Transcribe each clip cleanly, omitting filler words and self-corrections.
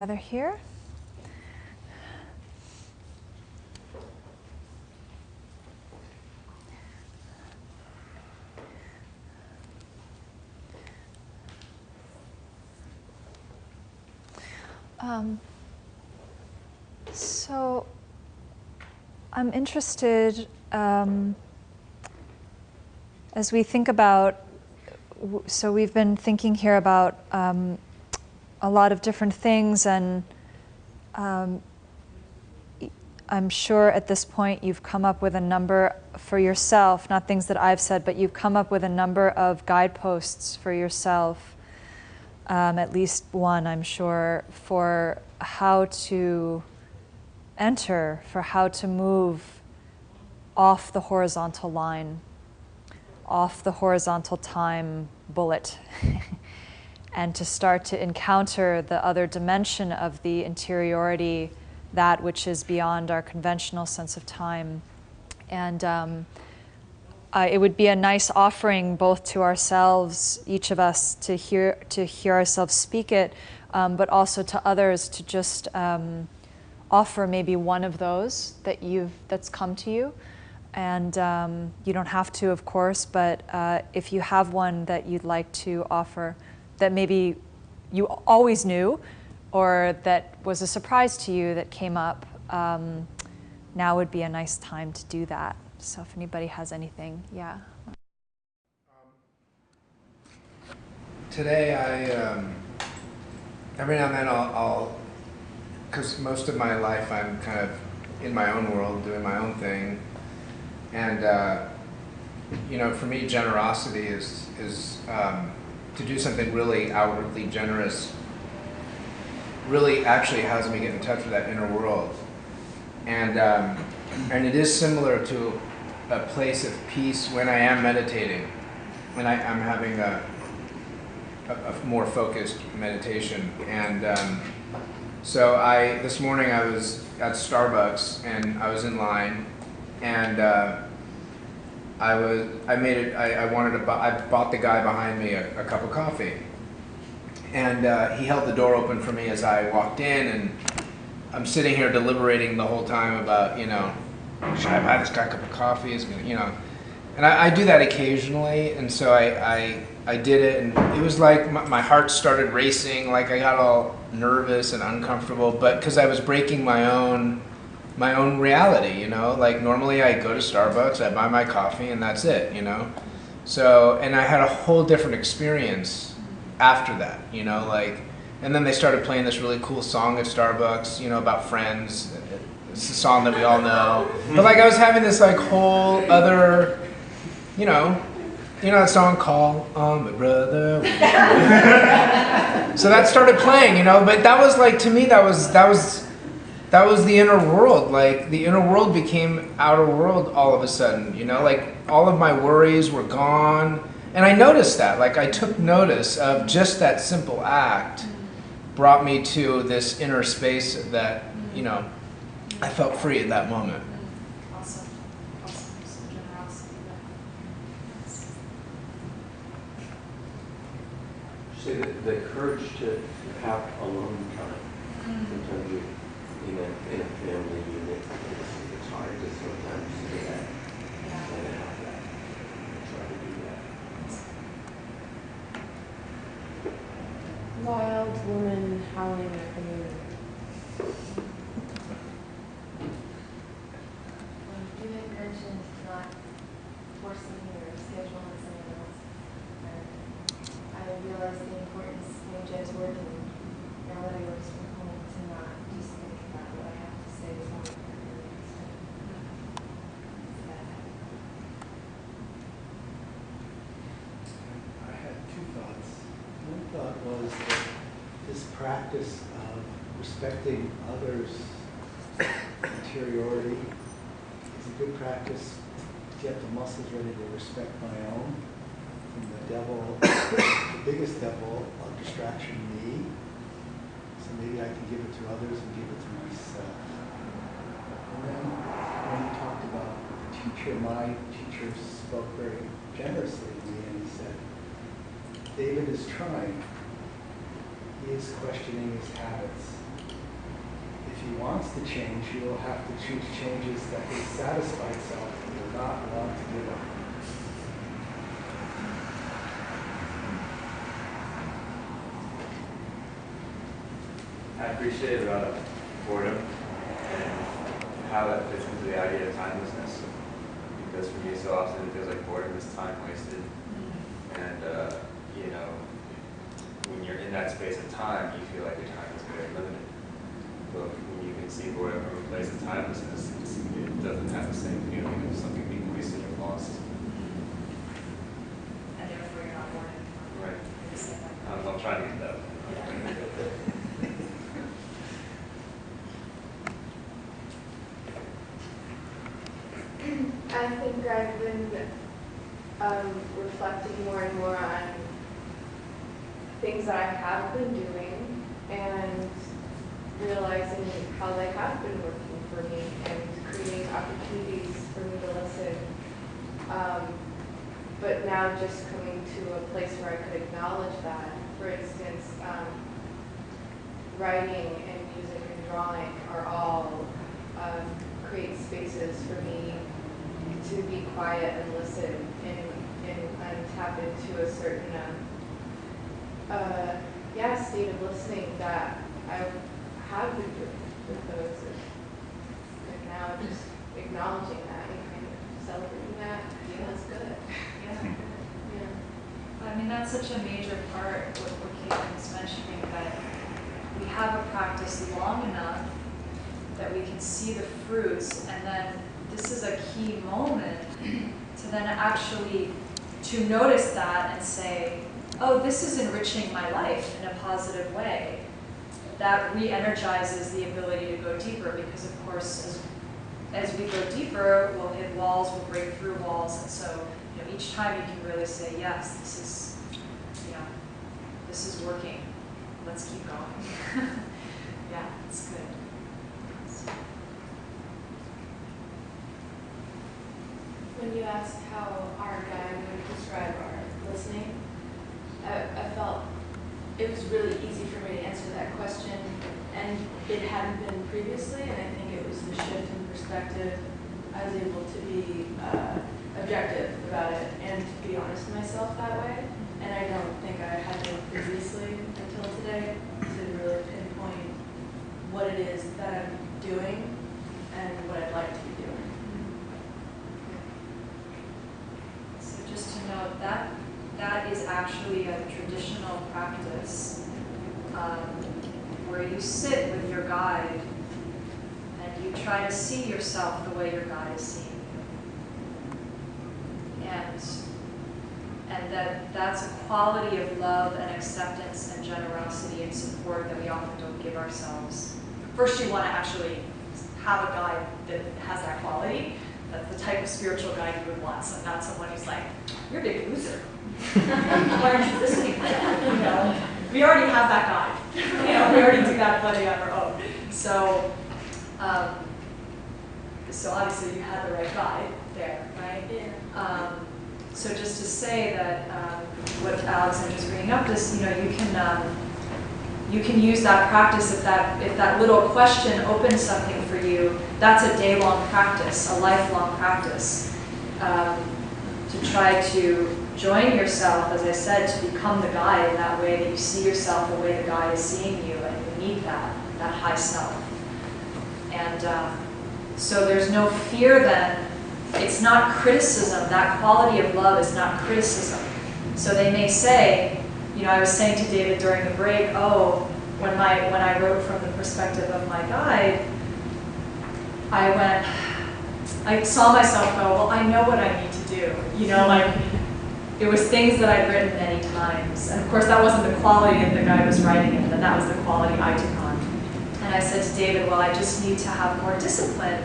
Together here. So I'm interested, as we think about, so we've been thinking here about a lot of different things, and I'm sure at this point you've come up with a number for yourself, not things that I've said, but you've come up with a number of guideposts for yourself, at least one, I'm sure, for how to enter, for how to move off the horizontal line, off the horizontal time bullet, and to start to encounter the other dimension of the interiority, that which is beyond our conventional sense of time. And it would be a nice offering both to ourselves, each of us, to hear ourselves speak it, but also to others to just offer maybe one of those that's come to you. And you don't have to, of course, but if you have one that you'd like to offer that maybe you always knew, or that was a surprise to you that came up, now would be a nice time to do that. So if anybody has anything, yeah. Today every now and then I'll, because most of my life I'm kind of in my own world, doing my own thing. And, for me, generosity is to do something really outwardly generous really actually has me get in touch with that inner world. And it is similar to a place of peace when I am meditating, when I'm having a more focused meditation. And so this morning I was at Starbucks and I was in line, and I bought the guy behind me a cup of coffee. And he held the door open for me as I walked in, and I'm sitting here deliberating the whole time about, should I buy this guy a cup of coffee? And I do that occasionally, and so I did it, and it was like my heart started racing, like I got all nervous and uncomfortable, but because I was breaking my own reality, like normally I go to Starbucks, I buy my coffee, and that's it, So, and I had a whole different experience after that, and then they started playing this really cool song at Starbucks, about friends. It's a song that we all know. But I was having this whole other, that song, Call on My Brother. So that started playing, but that was to me, that was the inner world. The inner world became outer world all of a sudden, all of my worries were gone. And I noticed that, I took notice of just that simple act brought me to this inner space that, I felt free at that moment. Awesome. Some generosity. Say that the courage to have alone time. Sometimes you, in a family unit, it's hard to sometimes do that. And have that. Try to do that. Wild woman howling at the moon. You had mentioned not forcing your schedule on someone else. And I realized the importance when Jed's working, now that I work from home, to not just think about what I have to say to someone. I had two thoughts. One thought was that this practice of respecting others' interiority is a good practice to get the muscles ready to respect my own from the devil, the biggest devil of distraction, me. So maybe I can give it to others and give it to myself. And then when you talked about the teacher, my teacher spoke very generously to me, and he said, David is trying. He is questioning his habits. wants to change, he will have to choose changes that his satisfied self will not want to give up. I appreciate boredom and how that fits into the idea of timelessness. Because for me, so often it feels like boredom is time wasted. And, you know, when you're in that space of time, you feel like your time is very limited. But when you can see boredom from a place of timelessness, it doesn't have the same feeling of something being wasted or lost. And therefore you're not bored. Right. I'm trying to get that. I think I've been reflecting more and more on things that I have been doing and realizing how they have been working for me and creating opportunities for me to listen. But now just coming to a place where I could acknowledge that. For instance, writing and music and drawing are all create spaces for me to be quiet and listen and tap into a certain state of listening that I have been doing with those. And now just acknowledging that and kind of celebrating that feels good. Yeah. Yeah. I mean, that's such a major part of what Caitlin was mentioning, that we have a practice long enough that we can see the fruits, and then this is a key moment to then actually to notice that and say, oh, this is enriching my life in a positive way. That re-energizes the ability to go deeper, because of course as we go deeper, we'll hit walls, we'll break through walls, and so each time you can really say, yes, this is working. Let's keep going. Yeah, it's good. When you asked how our guide would describe our listening, I felt it was really easy for me to answer that question, and it hadn't been previously, and I think it was the shift in perspective. I was able to be objective about it and to be honest with myself that way, and I don't think I had been previously until today to really pinpoint what it is that I'm doing and what I'd like to be doing. So just to note, that is actually a traditional practice where you sit with your guide and you try to see yourself the way your guide is seeing you. And that's a quality of love and acceptance and generosity and support that we often don't give ourselves. First, you want to actually have a guide that has that quality. That's the type of spiritual guide you would want, so not someone who's like, you're a big loser. Why aren't you listening to that? We already have that guide. We already do that plenty on our own. So obviously you had the right guide there, right? Yeah. So just to say that what Alexandra's bringing up is, you can use that practice if that little question opens something for you. That's a day-long practice, a lifelong practice, to try to join yourself, as I said, to become the guide in that way, that you see yourself the way the guide is seeing you, and you meet that high self. And so there's no fear then. It's not criticism. That quality of love is not criticism. So they may say, I was saying to David during the break, when I wrote from the perspective of my guide, I saw myself go, well, I know what I need to do. It was things that I'd written many times. And of course, that wasn't the quality that the guide was writing in, but that was the quality I took on. And I said to David, well, I just need to have more discipline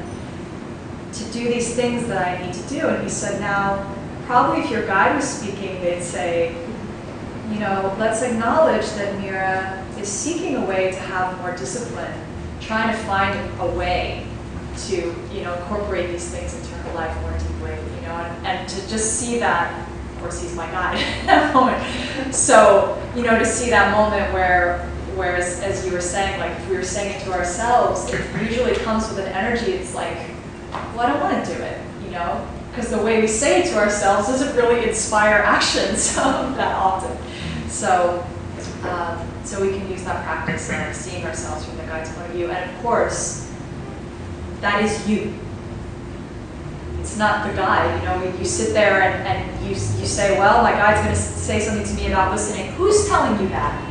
to do these things that I need to do. And he said, now, probably if your guide was speaking, they'd say, let's acknowledge that Mira is seeking a way to have more discipline, trying to find a way to, incorporate these things into her life more deeply, and to just see that. Of course, he's my guide at that moment. So, to see that moment Whereas, as you were saying, like if we were saying it to ourselves, it usually comes with an energy. It's like, well, I don't want to do it, you know, because the way we say it to ourselves doesn't really inspire actions that often. So, so we can use that practice of seeing ourselves from the guide's point of view, and of course, that is you. It's not the guide, you know. You sit there and you say, well, my guide's going to say something to me about listening. Who's telling you that?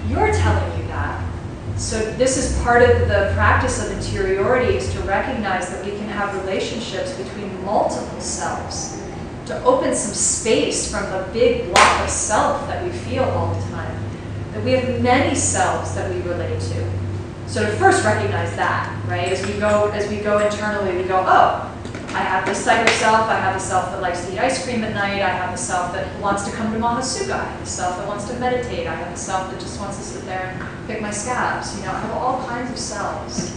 You're telling you that. So this is part of the practice of interiority, is to recognize that we can have relationships between multiple selves, to open some space from the big block of self that we feel all the time, that we have many selves that we relate to. So to first recognize that, right? As we go internally, we go, oh, I have this type of self. I have the self that likes to eat ice cream at night. I have the self that wants to come to Mahasuga. I have the self that wants to meditate. I have the self that just wants to sit there and pick my scabs. You know, I have all kinds of selves.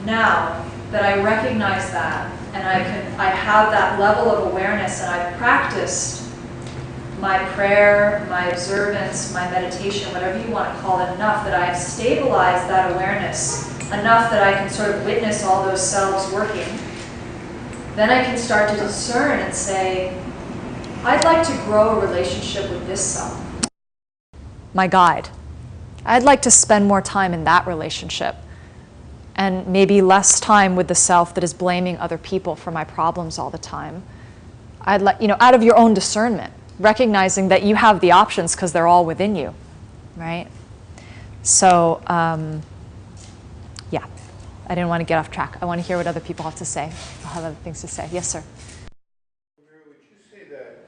Now that I recognize that, and I have that level of awareness, and I've practiced my prayer, my observance, my meditation, whatever you want to call it, enough that I have stabilized that awareness, enough that I can sort of witness all those selves working, then I can start to discern and say, I'd like to grow a relationship with this self, my guide. I'd like to spend more time in that relationship, and maybe less time with the self that is blaming other people for my problems all the time. I'd like, you know, out of your own discernment, recognizing that you have the options because they're all within you, right? So, yeah, I didn't want to get off track. I want to hear what other people have to say. I'll have other things to say. Yes, sir. Would you say that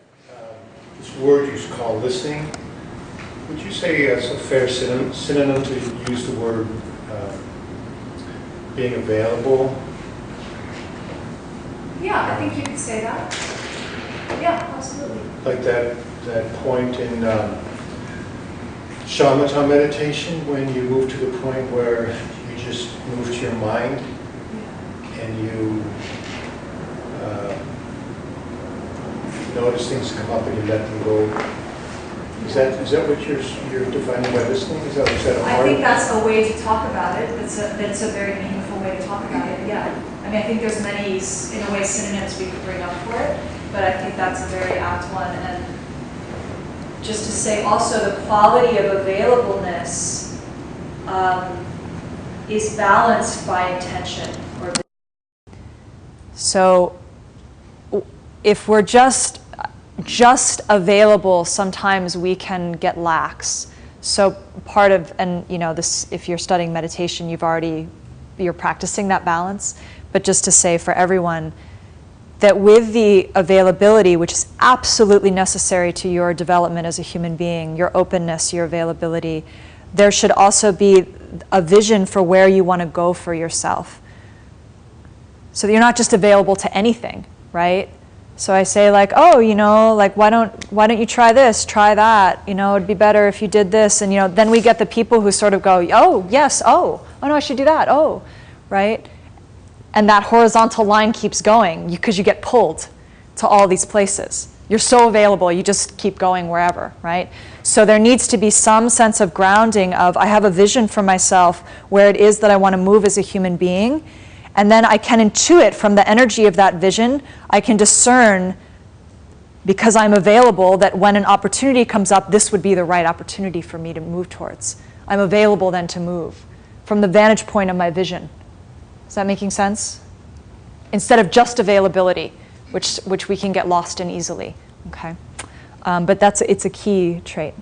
this word you call listening, would you say it's a fair synonym to use the word being available? Yeah, I think you could say that. Yeah, absolutely. Like that point in shamatha meditation, when you move to the point where you just move to your mind and you notice things come up and you let them go. Is that what you're defining by listening? Is that a I part think of that's a way to talk about it. That's a very meaningful way to talk about it. Yeah. I mean, I think there's many, in a way, synonyms we could bring up for it, but I think that's a very apt one. And just to say also, the quality of availableness is balanced by intention. So if we're just available, sometimes we can get lax. So part of, and you know, this, if you're studying meditation, you're practicing that balance. But just to say for everyone, that with the availability, which is absolutely necessary to your development as a human being, your openness, your availability, there should also be a vision for where you want to go for yourself. So that you're not just available to anything, right? So I say like, oh, you know, like why don't you try this, try that? You know, it'd be better if you did this, and you know, then we get the people who sort of go, oh yes, oh no, I should do that, oh, right? And that horizontal line keeps going because you get pulled to all these places. You're so available, you just keep going wherever, right? So there needs to be some sense of grounding of, I have a vision for myself where it is that I want to move as a human being, and then I can intuit from the energy of that vision, I can discern, because I'm available, that when an opportunity comes up, this would be the right opportunity for me to move towards. I'm available then to move from the vantage point of my vision. Is that making sense? Instead of just availability, which we can get lost in easily, okay? But it's a key trait.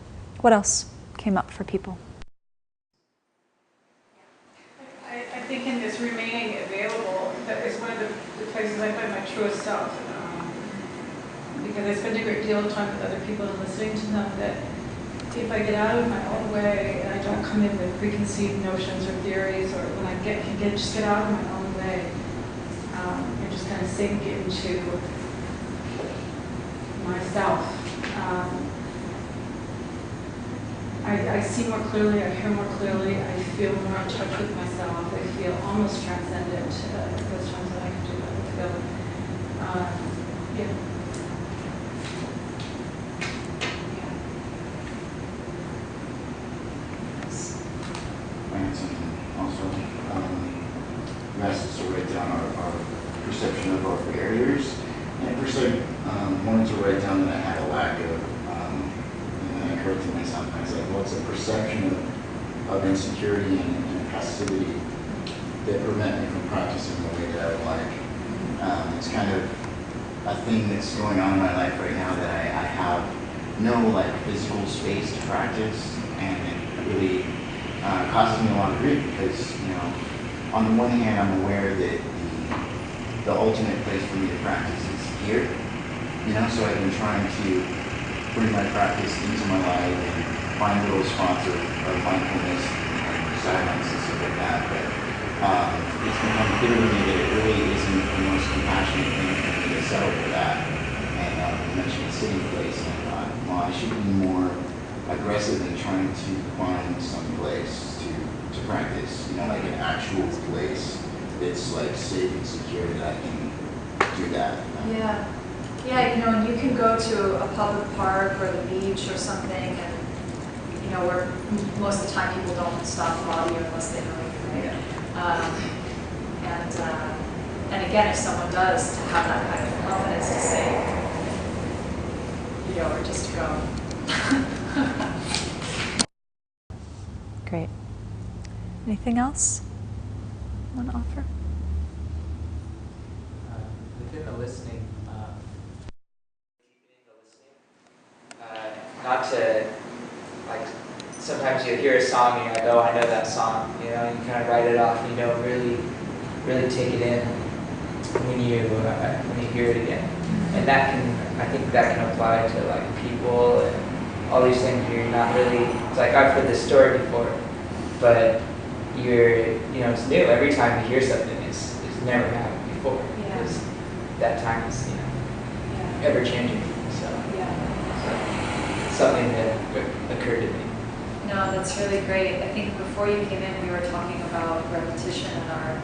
What else came up for people? I think in this remaining available, that is one of the places I find my truest self. Because I spend a great deal of time with other people and listening to them, that if I get out of my own way and I don't come in with preconceived notions or theories, or when I can just get out of my own way and just kind of sink into myself, I see more clearly, I hear more clearly, I feel more in touch with myself, I feel almost transcendent those times that I can do that. also asked us to write down our perception of our barriers. And at first I wanted to write down that I had a lack of, and then I corrected myself, and I was like, well, it's a perception of insecurity and passivity that prevent me from practicing the way that I would like. It's kind of a thing that's going on in my life right now that I have no like physical space to practice, and it really causes me a lot of grief because, you know, on the one hand, I'm aware that the ultimate place for me to practice is here, you know, so I've been trying to bring my practice into my life and find little spots of mindfulness and silence and stuff like that, but it's become clear to me that it really isn't the most compassionate thing for me to settle for that. And you mentioned a sitting place, and I thought, well, I should be more aggressive in trying to find some place to practice, you know, like an actual place that's like safe and secure that I can do that. Yeah. Yeah, you know, and you can go to a public park or the beach or something, and, you know, where most of the time people don't stop and bother you unless they know you, right? And again, if someone does, to have that kind of confidence to say, you know, or just to go. Great. Anything else you want to offer? Within the listening, not to, like, sometimes you hear a song and you're like, oh, I know that song, you know, and you kind of write it off and you don't really take it in when you hear it again. And that can, I think that can apply to like people and all these things where you're not really, it's like I've heard this story before, but you're, you know, it's new. Every time you hear something, it's never happened before. Yeah. Because that time is, you know, Yeah. ever changing. So, Yeah. so it's something that occurred to me. No, that's really great. I think before you came in, we were talking about repetition and our,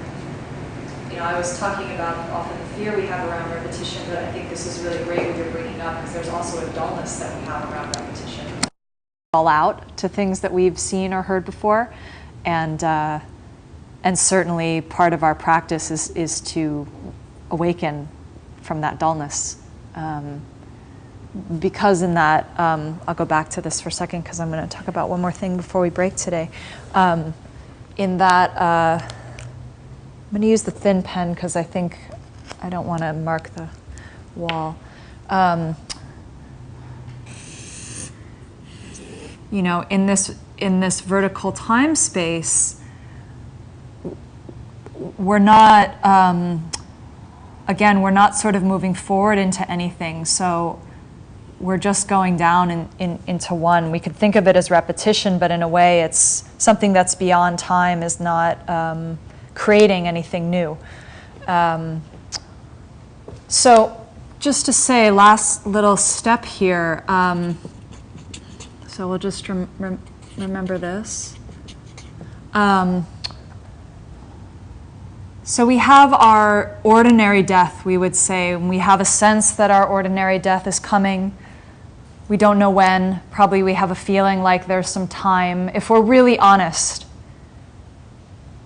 you know, I was talking about often the fear we have around repetition, but I think this is really great what you're bringing up because there's also a dullness that we have around repetition. All out to things that we've seen or heard before, and certainly part of our practice is to awaken from that dullness. Because in that, I'll go back to this for a second because I'm going to talk about one more thing before we break today. In that, I'm going to use the thin pen because I think I don't want to mark the wall. You know, in this vertical time space, we're not, again, we're not sort of moving forward into anything. So we're just going down into one. We could think of it as repetition, but in a way it's something that's beyond time, is not creating anything new. So just to say, last little step here, so we'll just remember this. So we have our ordinary death, we would say, and we have a sense that our ordinary death is coming. We don't know when. Probably we have a feeling like there's some time. If we're really honest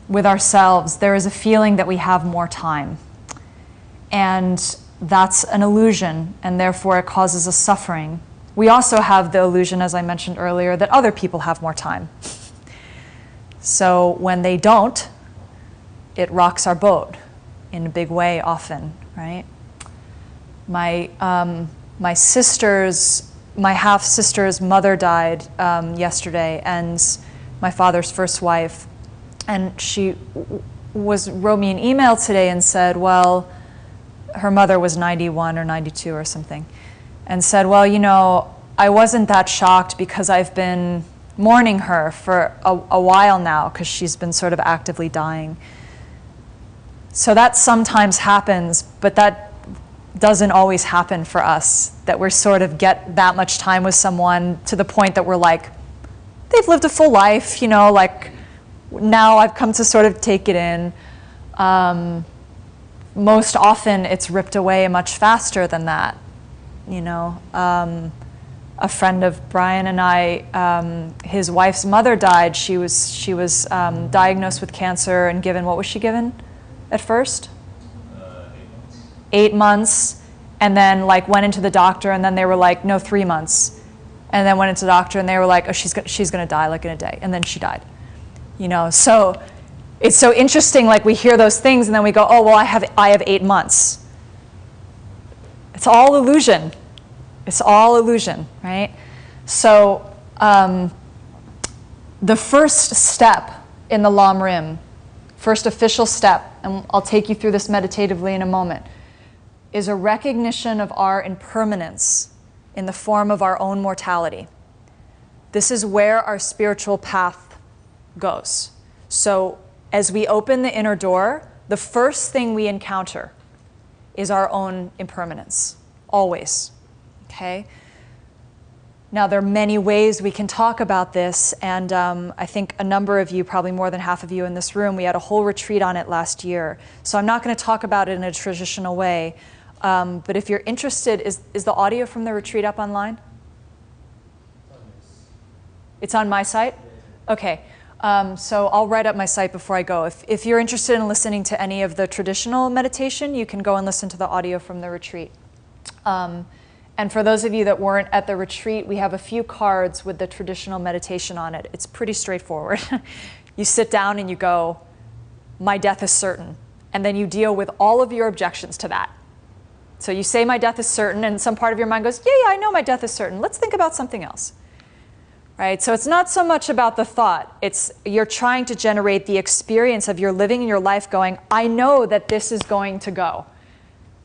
with ourselves, there is a feeling that we have more time. And that's an illusion, and therefore it causes us suffering. We also have the illusion, as I mentioned earlier, that other people have more time. So when they don't, it rocks our boat in a big way often, right? My half-sister's mother died yesterday, and my father's first wife. And she wrote me an email today and said, well, her mother was 91 or 92 or something, and said, well, you know, I wasn't that shocked because I've been mourning her for a while now because she's been sort of actively dying. So that sometimes happens, but that doesn't always happen for us, that we sort of get that much time with someone to the point that we're like, they've lived a full life, you know, like now I've come to sort of take it in. Most often it's ripped away much faster than that, you know. a friend of Brian and I, his wife's mother died. She was diagnosed with cancer and given, what was she given at first? 8 months, and then like went into the doctor, and then they were like, no, 3 months, and then went into the doctor, and they were like, oh, she's gonna die like in a day, and then she died. You know, so it's so interesting. Like we hear those things, and then we go, oh well, I have 8 months. It's all illusion. It's all illusion, right? So the first step in the Lam Rim, first official step, and I'll take you through this meditatively in a moment, is a recognition of our impermanence in the form of our own mortality. This is where our spiritual path goes. So as we open the inner door, the first thing we encounter is our own impermanence, always, okay? Now, there are many ways we can talk about this, and I think a number of you, probably more than half of you in this room, we had a whole retreat on it last year. So I'm not going to talk about it in a traditional way, but if you're interested, is the audio from the retreat up online? It's on my site? Okay. So I'll write up my site before I go. If you're interested in listening to any of the traditional meditation, you can go and listen to the audio from the retreat. And for those of you that weren't at the retreat, we have a few cards with the traditional meditation on it. It's pretty straightforward. You sit down and you go, my death is certain. And then you deal with all of your objections to that. So you say my death is certain, and some part of your mind goes, yeah, I know my death is certain. Let's think about something else. Right? So it's not so much about the thought. It's you're trying to generate the experience of you're living in your life going, I know that this is going to go.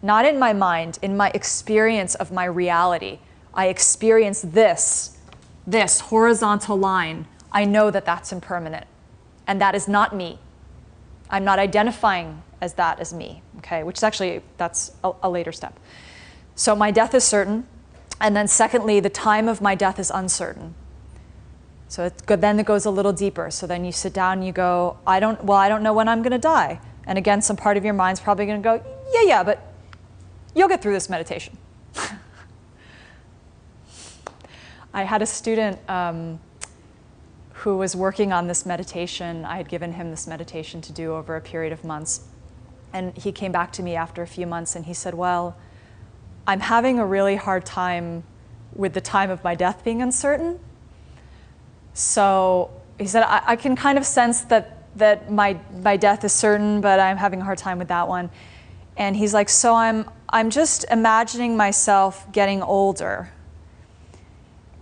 Not in my mind, in my experience of my reality. I experience this horizontal line. I know that that's impermanent. And that is not me. I'm not identifying as that as me, okay? Which is actually, that's a later step. So my death is certain. And then secondly, the time of my death is uncertain. So then it goes a little deeper. So then you sit down and you go, I don't know when I'm going to die. And again, some part of your mind's probably going to go, yeah, but you'll get through this meditation. I had a student who was working on this meditation. I had given him this meditation to do over a period of months. And he came back to me after a few months and he said, well, I'm having a really hard time with the time of my death being uncertain. So he said, I can kind of sense that my death is certain, but I'm having a hard time with that one. And he's like, so I'm just imagining myself getting older.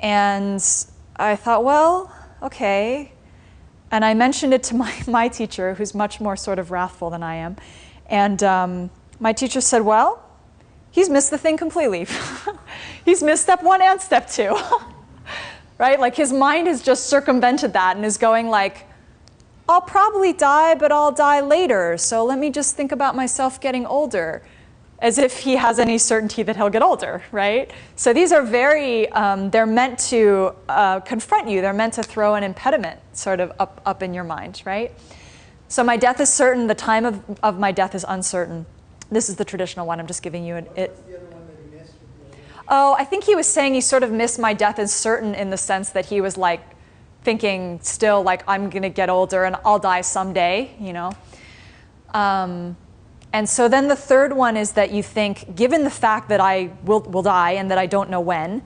And I thought, well, okay. And I mentioned it to my teacher, who's much more sort of wrathful than I am. And my teacher said, well, he's missed the thing completely. He's missed step 1 and step 2. Right? Like his mind has just circumvented that and is going like, I'll probably die, but I'll die later. So let me just think about myself getting older, as if he has any certainty that he'll get older, right? So these are very, they're meant to confront you. They're meant to throw an impediment sort of up in your mind, right? So my death is certain. The time of my death is uncertain. This is the traditional one. I'm just giving you it. Oh, I think he was saying he sort of missed my death is certain in the sense that he was like thinking still like I'm going to get older and I'll die someday, you know. And so then the third one is that you think, given the fact that I will die and that I don't know when,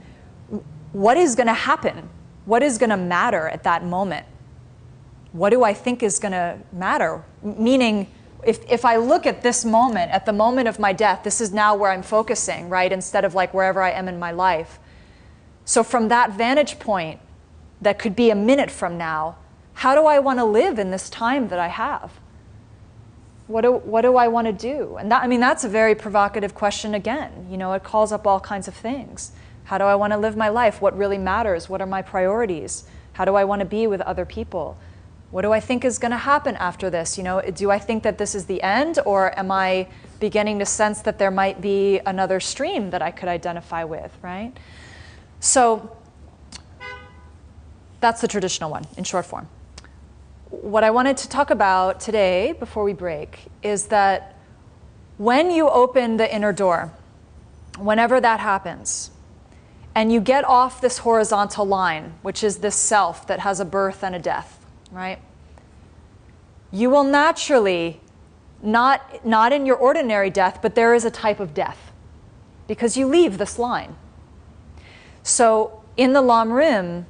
what is going to happen? What is going to matter at that moment? What do I think is going to matter? Meaning, if I look at this moment, at the moment of my death, this is now where I'm focusing, right? Instead of like wherever I am in my life. So from that vantage point, that could be a minute from now, how do I want to live in this time that I have? What do I want to do? And that, I mean, that's a very provocative question again. You know, it calls up all kinds of things. How do I want to live my life? What really matters? What are my priorities? How do I want to be with other people? What do I think is going to happen after this? You know, do I think that this is the end, or am I beginning to sense that there might be another stream that I could identify with, right? So that's the traditional one in short form. What I wanted to talk about today, before we break, is that when you open the inner door, whenever that happens, and you get off this horizontal line, which is this self that has a birth and a death, right? You will naturally, not in your ordinary death, but there is a type of death, because you leave this line. So in the Lam Rim,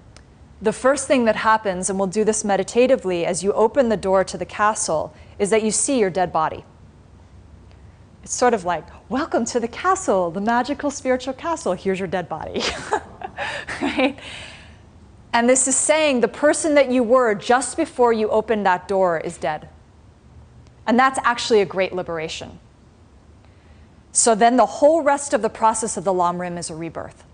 the first thing that happens, and we'll do this meditatively, as you open the door to the castle, is that you see your dead body. It's sort of like, welcome to the castle, the magical spiritual castle. Here's your dead body, right? And this is saying the person that you were just before you opened that door is dead. And that's actually a great liberation. So then the whole rest of the process of the Lam Rim is a rebirth.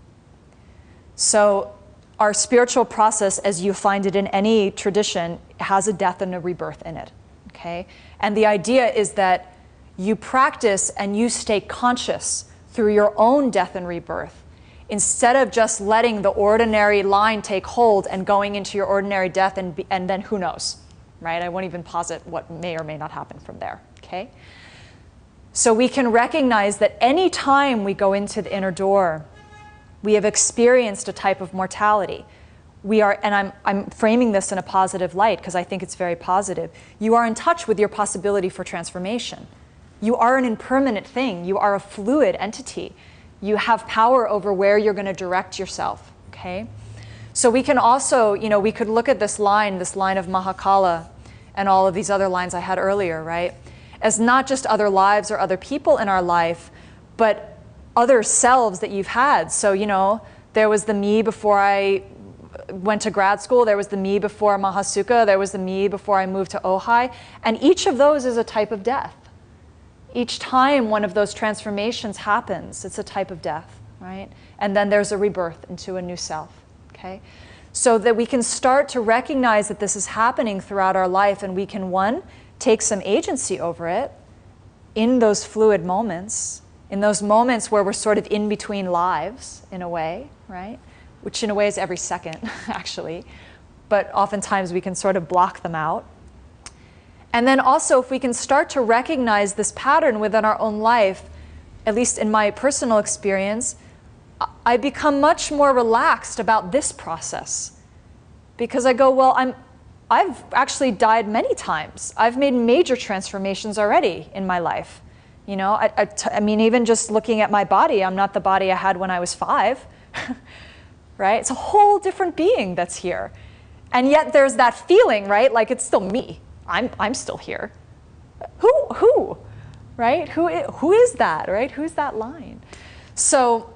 So our spiritual process, as you find it in any tradition, has a death and a rebirth in it, okay? And the idea is that you practice and you stay conscious through your own death and rebirth, instead of just letting the ordinary line take hold and going into your ordinary death and then who knows, right? I won't even posit what may or may not happen from there, okay? So we can recognize that any time we go into the inner door, we have experienced a type of mortality. We are, and I'm framing this in a positive light because I think it's very positive. You are in touch with your possibility for transformation. You are an impermanent thing. You are a fluid entity. You have power over where you're going to direct yourself, okay? So we can also, we could look at this line of Mahakala and all of these other lines I had earlier, right? As not just other lives or other people in our life, but other selves that you've had. So, there was the me before I went to grad school, there was the me before Mahasukha, there was the me before I moved to Ojai, and each of those is a type of death. Each time one of those transformations happens, it's a type of death, right? And then there's a rebirth into a new self, okay? So that we can start to recognize that this is happening throughout our life, and we can, one, take some agency over it in those fluid moments, in those moments where we're sort of in between lives, in a way, right? Which in a way is every second, actually. But oftentimes we can sort of block them out. And then also, if we can start to recognize this pattern within our own life, at least in my personal experience, I become much more relaxed about this process. Because I go, well, I've actually died many times. I've made major transformations already in my life. I mean, even just looking at my body, I'm not the body I had when I was 5, right? It's a whole different being that's here. And yet there's that feeling, right? Like it's still me. I'm still here. Who, right? Who is that, right? Who's that line? So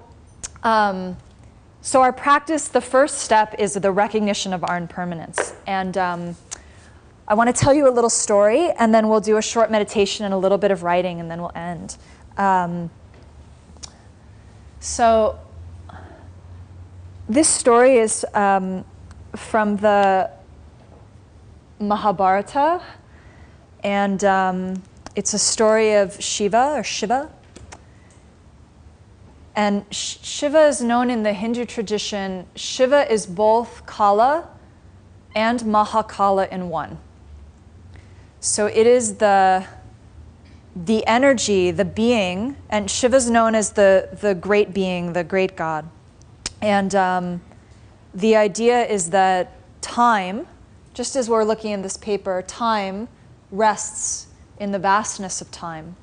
our practice, the first step is the recognition of our impermanence. And I want to tell you a little story, and then we'll do a short meditation and a little bit of writing, and then we'll end. So this story is from the Mahabharata, and it's a story of Shiva. And Shiva is known in the Hindu tradition. Shiva is both Kala and Mahakala in one. So it is the energy, the being, and Shiva's known as the great being, the great God. And the idea is that time, just as we're looking in this paper, time rests in the vastness of time.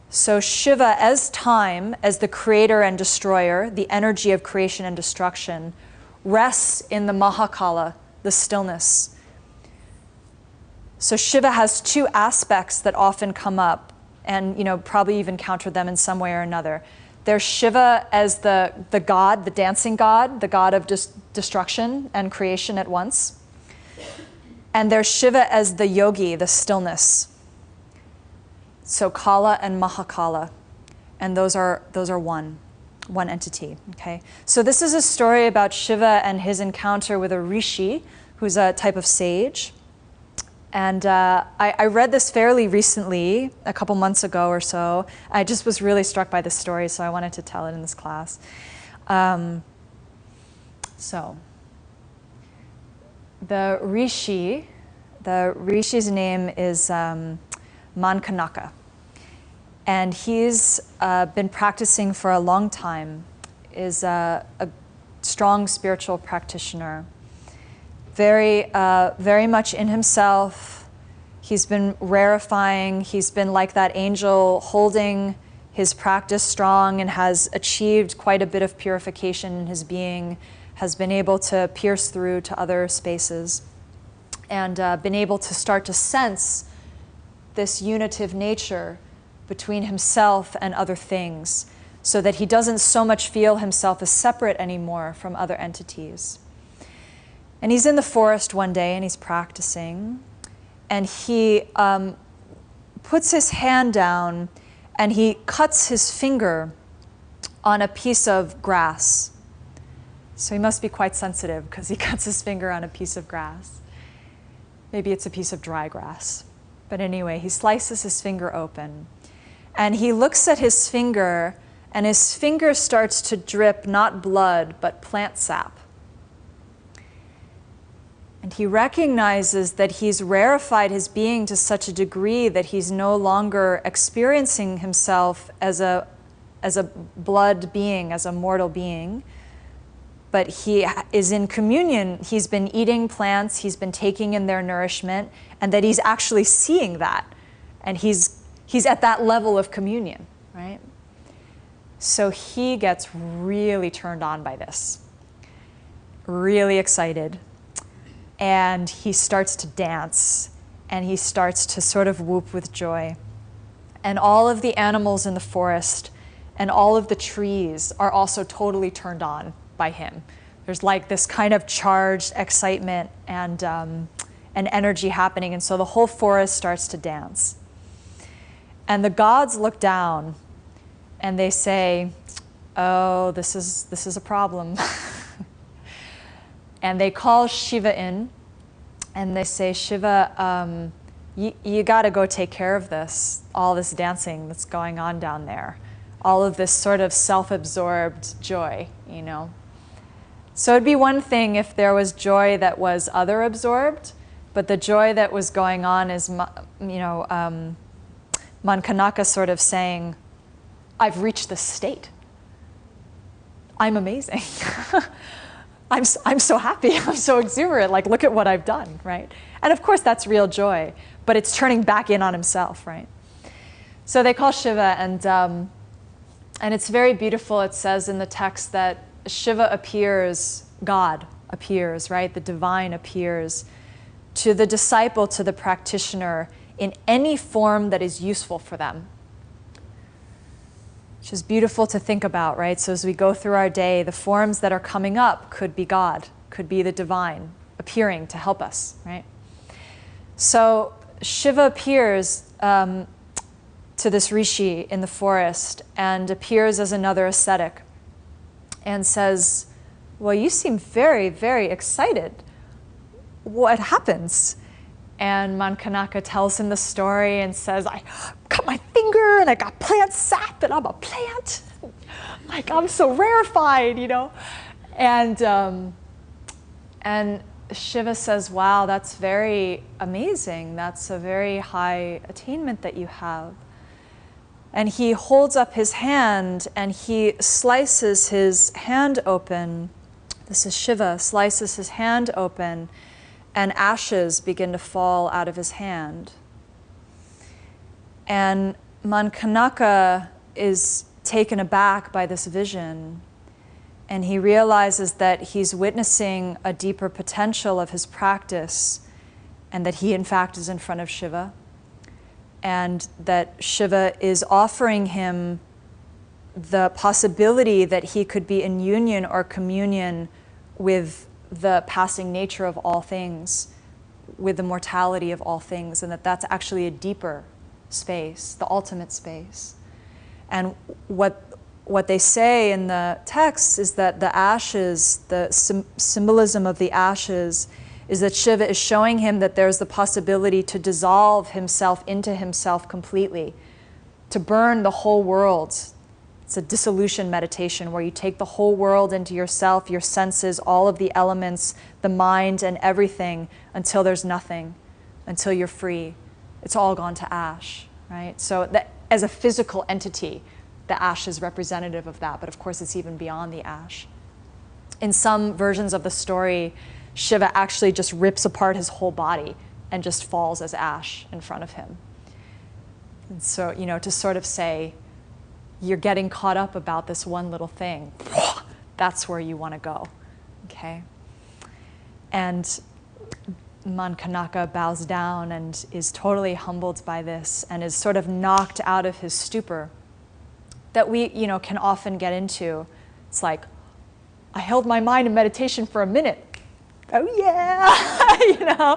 So Shiva as time, as the creator and destroyer, the energy of creation and destruction, rests in the Mahakala, the stillness. So Shiva has two aspects that often come up, and probably you've encountered them in some way or another. There's Shiva as the god, the dancing god, the god of destruction and creation at once. And there's Shiva as the yogi, the stillness. So Kala and Mahakala, and those are one entity. Okay. So this is a story about Shiva and his encounter with a rishi, who's a type of sage. And I read this fairly recently, a couple months ago or so. I just was really struck by this story, so I wanted to tell it in this class. So the rishi's name is Mankanaka. And he's been practicing for a long time. is a strong spiritual practitioner, very much in himself. He's been rarefying. He's been like that angel, holding his practice strong, and has achieved quite a bit of purification in his being, has been able to pierce through to other spaces, and been able to start to sense this unitive nature between himself and other things, so that he doesn't so much feel himself as separate anymore from other entities. And he's in the forest one day and he's practicing, and he puts his hand down and he cuts his finger on a piece of grass. So he must be quite sensitive because he cuts his finger on a piece of grass. Maybe it's a piece of dry grass. But anyway, he slices his finger open and he looks at his finger, and his finger starts to drip not blood but plant sap. And he recognizes that he's rarefied his being to such a degree that he's no longer experiencing himself as a blood being, as a mortal being, but he is in communion. He's been eating plants, he's been taking in their nourishment, and that he's actually seeing that. And he's at that level of communion, right? So he gets really turned on by this, really excited. And he starts to dance, and he starts to sort of whoop with joy. And all of the animals in the forest and all of the trees are also totally turned on by him. There's like this kind of charged excitement and energy happening, and so the whole forest starts to dance. And the gods look down, and they say, "Oh, this is a problem." And they call Shiva in, and they say, "Shiva, you got to go take care of this, all this dancing that's going on down there, all of this sort of self-absorbed joy, you know." So it'd be one thing if there was joy that was other-absorbed, but the joy that was going on is, Mankanaka sort of saying, "I've reached this state. I'm amazing." I'm so happy, I'm so exuberant, like look at what I've done, right? And of course that's real joy, but it's turning back in on himself, right? So they call Shiva, and it's very beautiful. It says in the text that Shiva appears, God appears, right? The divine appears to the disciple, to the practitioner, in any form that is useful for them. Which is beautiful to think about, right? So as we go through our day, the forms that are coming up could be God, could be the divine appearing to help us, right? So Shiva appears to this rishi in the forest and appears as another ascetic and says, "Well, you seem very, very excited. What happens?" And Mankanaka tells him the story and says, "I cut my finger and I got plant sap and I'm a plant. Like I'm so rarefied, you know." And Shiva says, "Wow, that's very amazing. That's a very high attainment that you have." And he holds up his hand and he slices his hand open. This is Shiva, slices his hand open, and ashes begin to fall out of his hand. And Mankanaka is taken aback by this vision, and he realizes that he's witnessing a deeper potential of his practice, and that he in fact is in front of Shiva, and that Shiva is offering him the possibility that he could be in union or communion with the passing nature of all things, with the mortality of all things, and that that's actually a deeper space, the ultimate space. And what they say in the text is that the ashes, the symbolism of the ashes, is that Shiva is showing him that there's the possibility to dissolve himself into himself completely, to burn the whole world. It's a dissolution meditation where you take the whole world into yourself, your senses, all of the elements, the mind and everything, until there's nothing, until you're free. It's all gone to ash, right? So that as a physical entity, the ash is representative of that, but of course it's even beyond the ash. In some versions of the story, Shiva actually just rips apart his whole body and just falls as ash in front of him. And so, to sort of say, you're getting caught up about this one little thing, that's where you want to go, okay? And Mankanaka bows down and is totally humbled by this and is sort of knocked out of his stupor that we, can often get into. It's like, I held my mind in meditation for a minute. Oh yeah,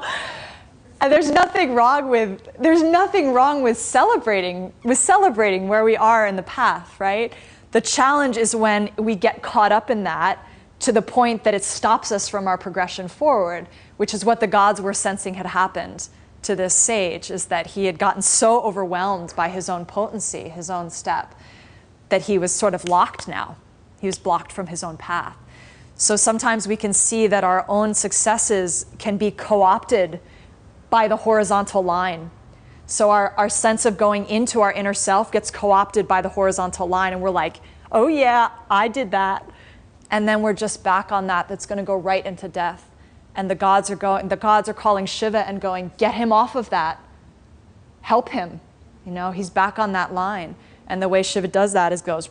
And there's nothing wrong with celebrating where we are in the path, right? The challenge is when we get caught up in that to the point that it stops us from our progression forward, which is what the gods were sensing had happened to this sage, is that he had gotten so overwhelmed by his own potency, his own step, that he was sort of locked now. He was blocked from his own path. So sometimes we can see that our own successes can be co-opted by the horizontal line. So our sense of going into our inner self gets co-opted by the horizontal line, and we're like, oh yeah, I did that. And then we're just back on that. That's going to go right into death. And the gods are calling Shiva and going, get him off of that. Help him. He's back on that line. And the way Shiva does that is goes,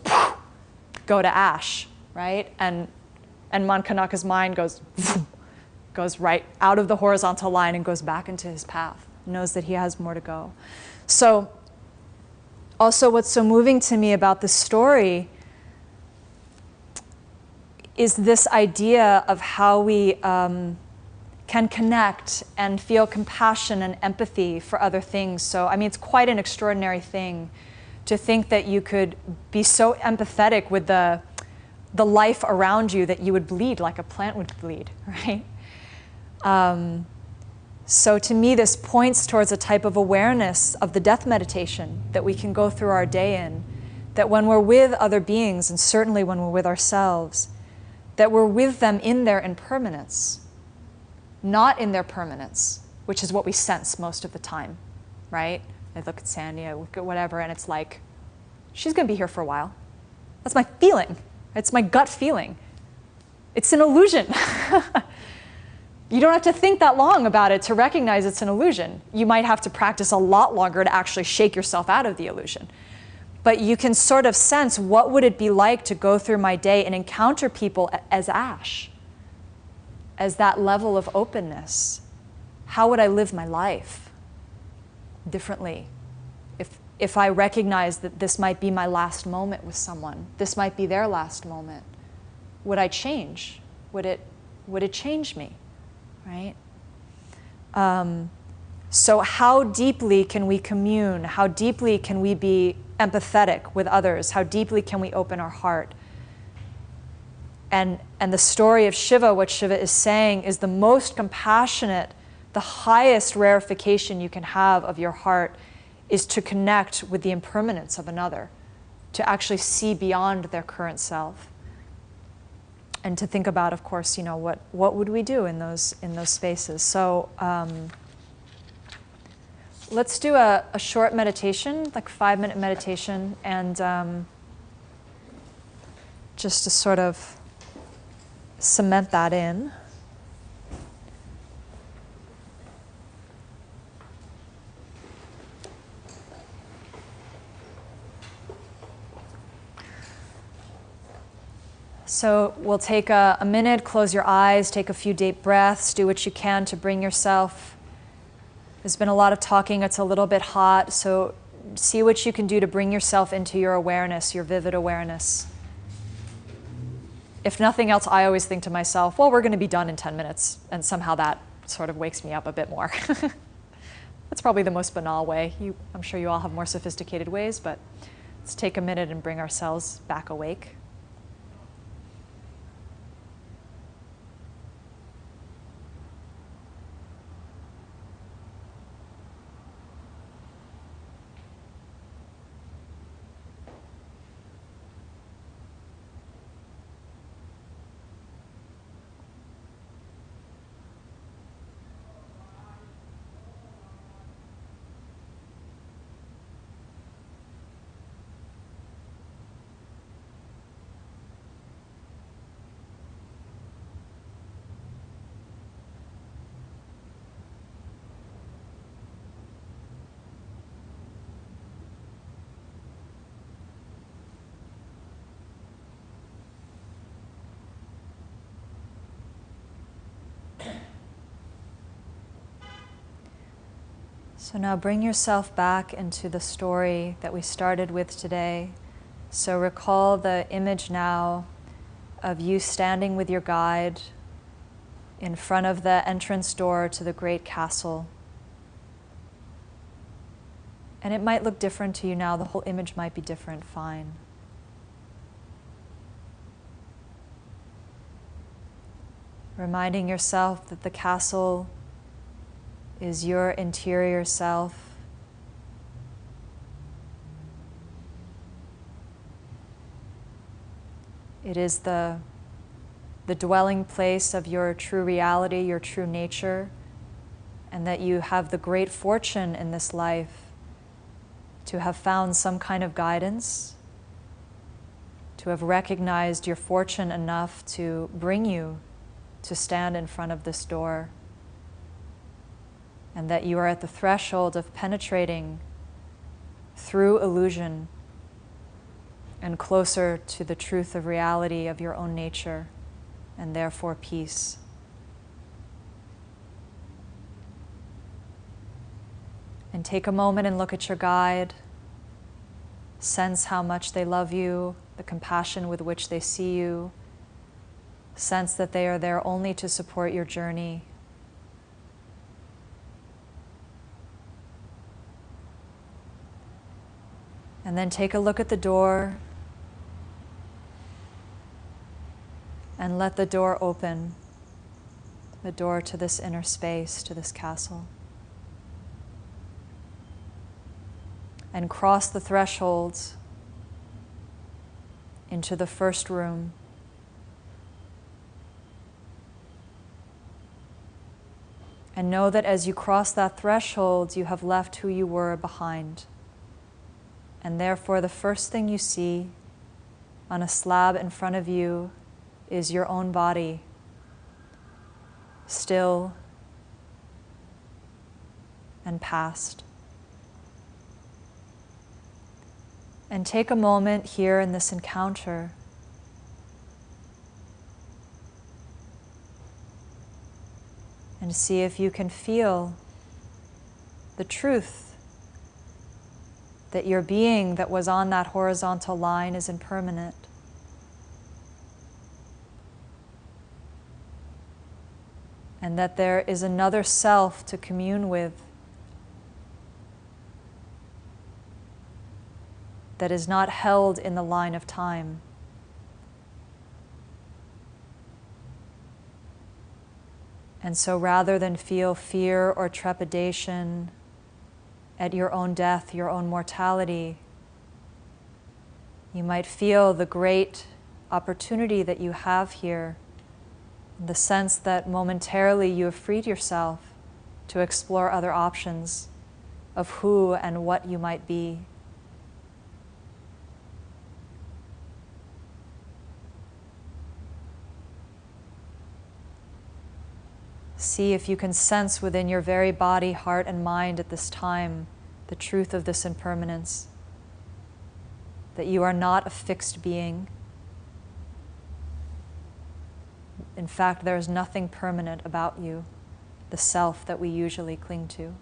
go to ash, right? And Mankanaka's mind goes right out of the horizontal line and goes back into his path, knows that he has more to go. So also what's so moving to me about this story is this idea of how we can connect and feel compassion and empathy for other things. So, it's quite an extraordinary thing to think that you could be so empathetic with the life around you that you would bleed like a plant would bleed, right? So to me, this points towards a type of awareness of the death meditation that we can go through our day in, that when we're with other beings, and certainly when we're with ourselves, that we're with them in their impermanence, not in their permanence, which is what we sense most of the time, right? I look at Sandy, I look at whatever, and it's like, she's going to be here for a while. That's my feeling. It's my gut feeling. It's an illusion. You don't have to think that long about it to recognize it's an illusion. You might have to practice a lot longer to actually shake yourself out of the illusion. But you can sort of sense, what would it be like to go through my day and encounter people as ash, as that level of openness? How would I live my life differently? If I recognize that this might be my last moment with someone, this might be their last moment, would I change? Would it change me, right? So how deeply can we commune? How deeply can we be empathetic with others? How deeply can we open our heart? And the story of Shiva, what Shiva is saying, is the most compassionate, the highest rarefication you can have of your heart is to connect with the impermanence of another, to actually see beyond their current self. And to think about, of course, what would we do in those spaces? So let's do a short meditation, like 5-minute meditation, and just to sort of cement that in. So we'll take a minute, close your eyes, take a few deep breaths, do what you can to bring yourself. There's been a lot of talking, it's a little bit hot, so see what you can do to bring yourself into your awareness, your vivid awareness. If nothing else, I always think to myself, well, we're going to be done in 10 minutes, and somehow that sort of wakes me up a bit more. That's probably the most banal way. I'm sure you all have more sophisticated ways, but let's take a minute and bring ourselves back awake. So now bring yourself back into the story that we started with today. So recall the image now of you standing with your guide in front of the entrance door to the great castle. And it might look different to you now. The whole image might be different, fine. Reminding yourself that the castle is your interior self. It is the dwelling place of your true reality, your true nature, and that you have the great fortune in this life to have found some kind of guidance, to have recognized your fortune enough to bring you to stand in front of this door, and that you are at the threshold of penetrating through illusion and closer to the truth of reality of your own nature, and therefore peace. And take a moment and look at your guide. Sense how much they love you, the compassion with which they see you. Sense that they are there only to support your journey. And then take a look at the door and let the door open, the door to this inner space, to this castle. And cross the thresholds into the first room. And know that as you cross that threshold, you have left who you were behind. And therefore, the first thing you see on a slab in front of you is your own body, still and past. And take a moment here in this encounter and see if you can feel the truth that your being that was on that horizontal line is impermanent. And that there is another self to commune with that is not held in the line of time. And so rather than feel fear or trepidation at your own death, your own mortality, you might feel the great opportunity that you have here, the sense that momentarily you have freed yourself to explore other options of who and what you might be. See if you can sense within your very body, heart, and mind at this time the truth of this impermanence, that you are not a fixed being. In fact, there is nothing permanent about you, the self that we usually cling to.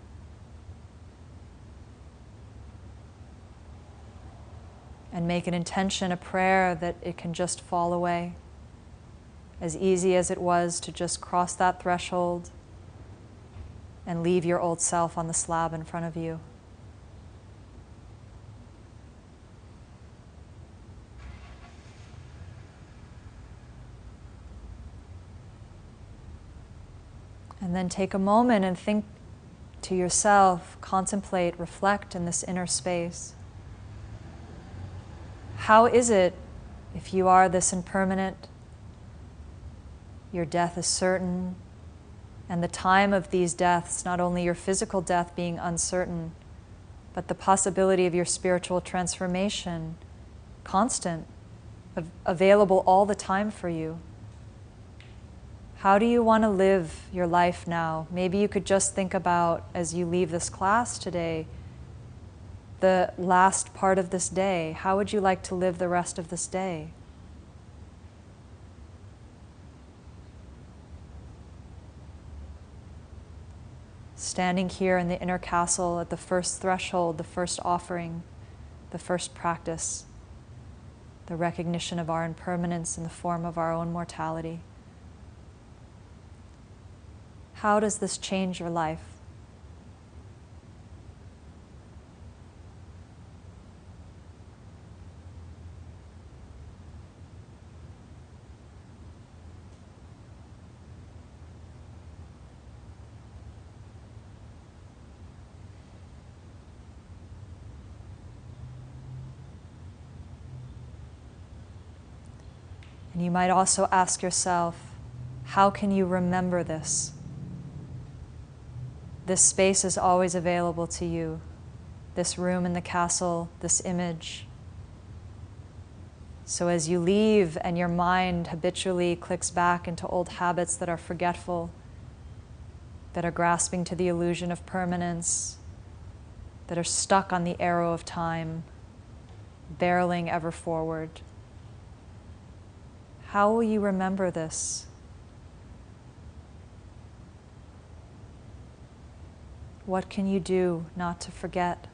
And make an intention, a prayer, that it can just fall away. As easy as it was to just cross that threshold and leave your old self on the slab in front of you. And then take a moment and think to yourself, contemplate, reflect in this inner space. How is it, if you are this impermanent, your death is certain, and the time of these deaths, not only your physical death being uncertain, but the possibility of your spiritual transformation, constant, available all the time for you. How do you want to live your life now? Maybe you could just think about, as you leave this class today, the last part of this day. How would you like to live the rest of this day? standing here in the inner castle at the first threshold, the first offering, the first practice, the recognition of our impermanence in the form of our own mortality. How does this change your life? And you might also ask yourself, how can you remember this? This space is always available to you. This room in the castle, this image. So as you leave and your mind habitually clicks back into old habits that are forgetful, that are grasping to the illusion of permanence, that are stuck on the arrow of time, barreling ever forward, how will you remember this? What can you do not to forget?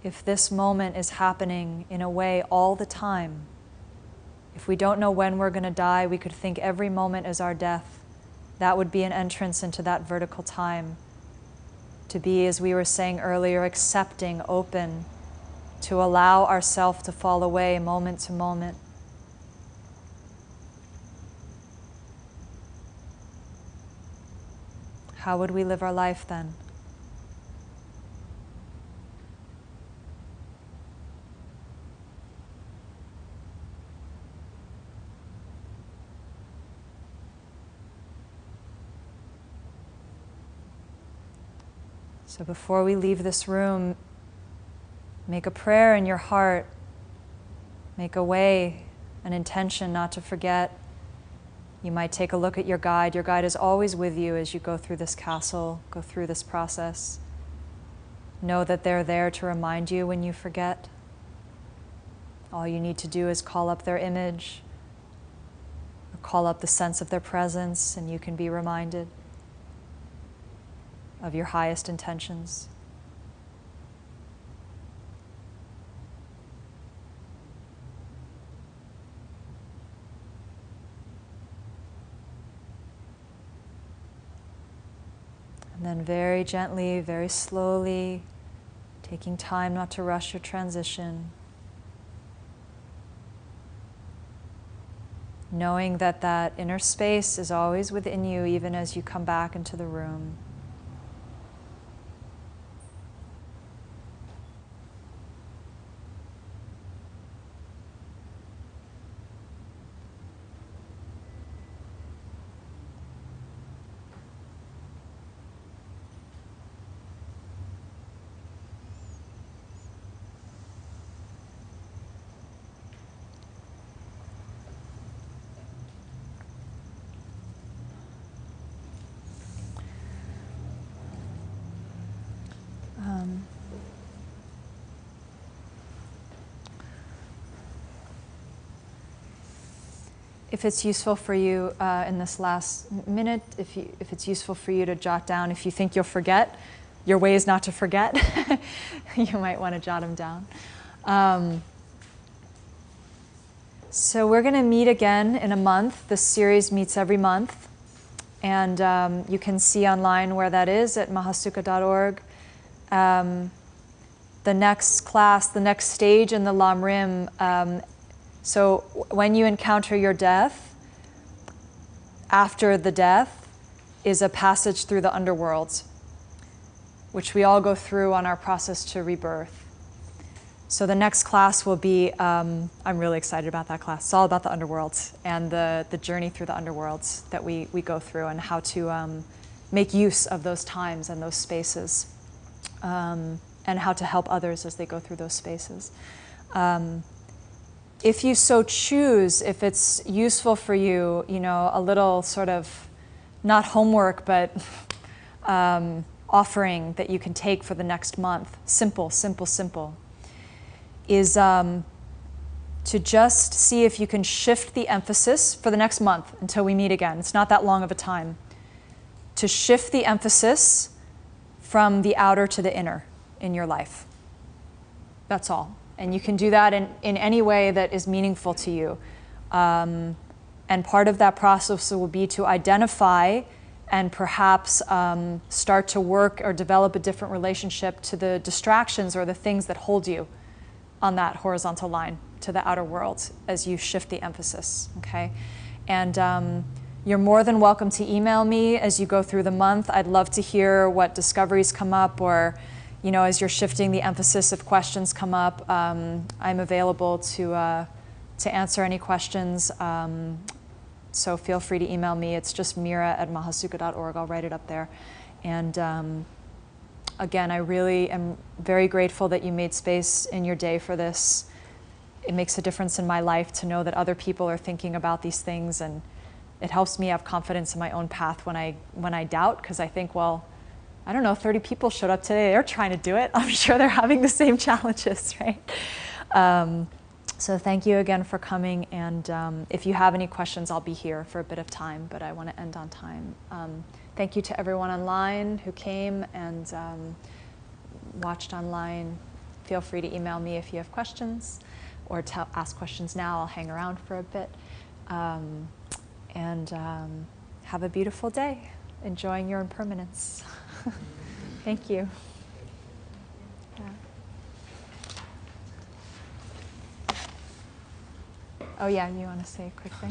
If this moment is happening in a way all the time, if we don't know when we're going to die, we could think every moment is our death. That would be an entrance into that vertical time. To be, as we were saying earlier, accepting, open, to allow ourselves to fall away moment to moment. How would we live our life then? So before we leave this room, make a prayer in your heart. Make a way, an intention not to forget. You might take a look at your guide. Your guide is always with you as you go through this castle, go through this process. Know that they're there to remind you when you forget. All you need to do is call up their image, or call up the sense of their presence, and you can be reminded of your highest intentions. And then very gently, very slowly, taking time not to rush your transition, knowing that that inner space is always within you even as you come back into the room. If it's useful for you in this last minute, if it's useful for you to jot down, if you think you'll forget, your way is not to forget, you might want to jot them down. So we're going to meet again in a month. This series meets every month. And you can see online where that is at mahasukha.org. The next class, the next stage in the Lamrim, so when you encounter your death, after the death is a passage through the underworlds, which we all go through on our process to rebirth. So the next class will be, I'm really excited about that class. It's all about the underworlds and the journey through the underworlds that we go through and how to make use of those times and those spaces, and how to help others as they go through those spaces. if you so choose, if it's useful for you, you know, a little sort of, not homework, but offering that you can take for the next month, simple, is to just see if you can shift the emphasis for the next month until we meet again. It's not that long of a time. To shift the emphasis from the outer to the inner in your life. That's all. And you can do that in any way that is meaningful to you. And part of that process will be to identify and perhaps start to work or develop a different relationship to the distractions or the things that hold you on that horizontal line to the outer world as you shift the emphasis, okay? And you're more than welcome to email me as you go through the month. I'd love to hear what discoveries come up, or, you know, as you're shifting the emphasis, if questions come up, I'm available to answer any questions. So feel free to email me. It's just mira@mahasukha.org. I'll write it up there. And again, I really am very grateful that you made space in your day for this. It makes a difference in my life to know that other people are thinking about these things, and it helps me have confidence in my own path when I doubt, because I think, well, I don't know, 30 people showed up today. They're trying to do it. I'm sure they're having the same challenges, right? So thank you again for coming, and if you have any questions, I'll be here for a bit of time, but I want to end on time. Thank you to everyone online who came and watched online. Feel free to email me if you have questions, or ask questions now. I'll hang around for a bit. And have a beautiful day, enjoying your impermanence. Thank you. Yeah. Oh yeah, you want to say a quick thing?